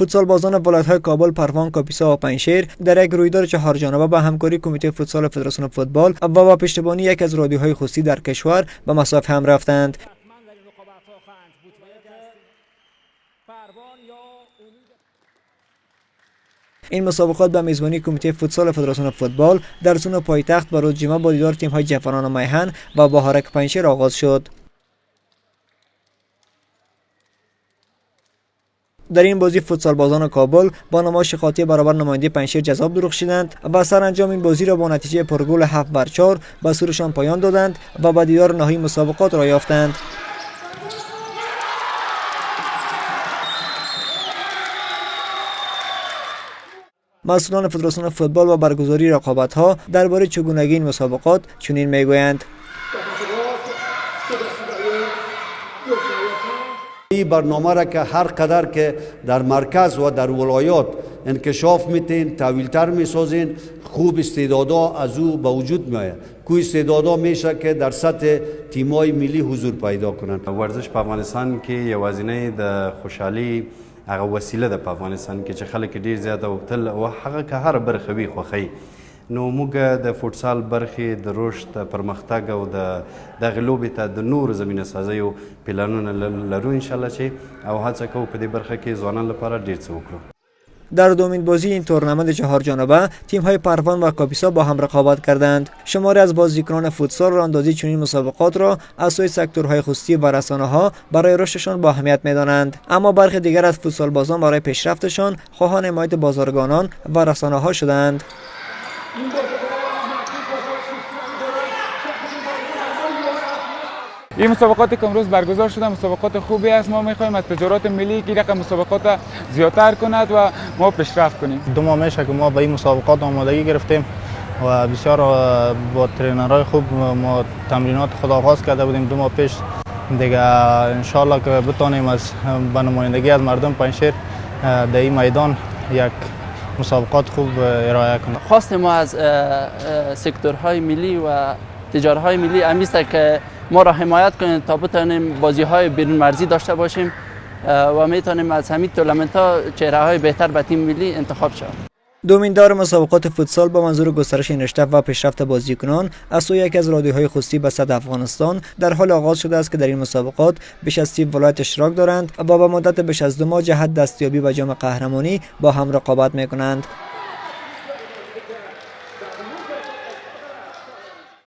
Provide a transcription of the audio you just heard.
فوتسال بازان ولایت‌های کابل، پروان، کاپیسا و پنجشیر در یک رویداد چهارجانبه با همکاری کمیته فوتسال فدراسیون فوتبال و با پشتیبانی یک از رادیوهای خصوصی در کشور به مساف هم رفتند. این مسابقات به میزبانی کمیته فوتسال فدراسیون فوتبال در زون پایتخت به روز جمعه با دیدار تیم‌های جعفران و میهن و بهارک پنجشیر آغاز شد. در این بازی فوتسال بازان کابل با نمایش خاطی برابر نماینده پنجشیر جذاب درخشیدند و سرانجام این بازی را با نتیجه پرگل 7-4 به سورشان پایان دادند و به دیدار نهایی مسابقات را یافتند. مسئولان فدراسیون فوتبال و برگزاری رقابت‌ها درباره چگونگی این مسابقات چنین میگویند: این برنامه را که هر قدر که در مرکز و در ولایات انکشاف میتین، طویل‌تر میسازین، خوب استعدادا از او به وجود میآید. کوی استعدادا میشه که در سطح تیم‌های ملی حضور پیدا کنند. ورزش په افغانستان کې یوازینی د خوشحالي هغه وسیله ده په افغانستان کې چې خلک ډیر زیاته وبتل او هغه که هر برخه وي خوښي. نو موږ د فوټسال برخې د رشد پرمختګ او د دغې لوبې ته د نور زمینه سازیو پلانونه لرو انشاءالله چې او هڅه کوو په دې برخه کې ځوانان لپاره ډیر څه وکړو. در دومین بازی این تورنمنت چهارجانبه تیم‌های پروان و کاپیسا با هم رقابت کردند. شماری از بازیکنان فوتسال راه‌اندازی چنین مسابقات را از سوی سکتورهای خصوصی و رسانه‌ها برای رشدشان با اهمیت می‌دانند، اما برخی دیگر از فوتسال بازان برای پیشرفتشان خواهان حمایت بازرگانان و رسانه‌ها شدند. این مسابقاتی که امروز برگزار شده مسابقات خوبی است. ما می‌خوایم از تجارت ملی که رقم مسابقات زیادتر کند و ما پیشرفت کنیم. 2 ماه میشه که ما به این مسابقات آمادگی گرفتیم و بسیار با ترینرهای خوب ما تمرینات خود آغاز کرده بودیم 2 ماه پیش. دیگه انشالله که بتونیم از به نمایندگی از مردم پنجشیر در این میدان یک مسابقات خوب ارائه کنیم. خواست ما از سکتورهای ملی و تجارت‌های ملی همیشه که ما را حمایت کنید تا بتونیم بازی‌های بیرون مرزی داشته باشیم و میتونیم از همین تورنمنت‌ها چهره‌های بهتر به تیم ملی انتخاب شود. دومین دور مسابقات فوتسال با منظور گسترش رشته و پیشرفت بازیکنان از سوی یکی از رادیوهای خصوصی به صد افغانستان در حال آغاز شده است که در این مسابقات بیش از 30 ولایت اشتراک دارند و با مدت بیش از 2 ماه جهت دستیابی به جام قهرمانی با هم رقابت می‌کنند.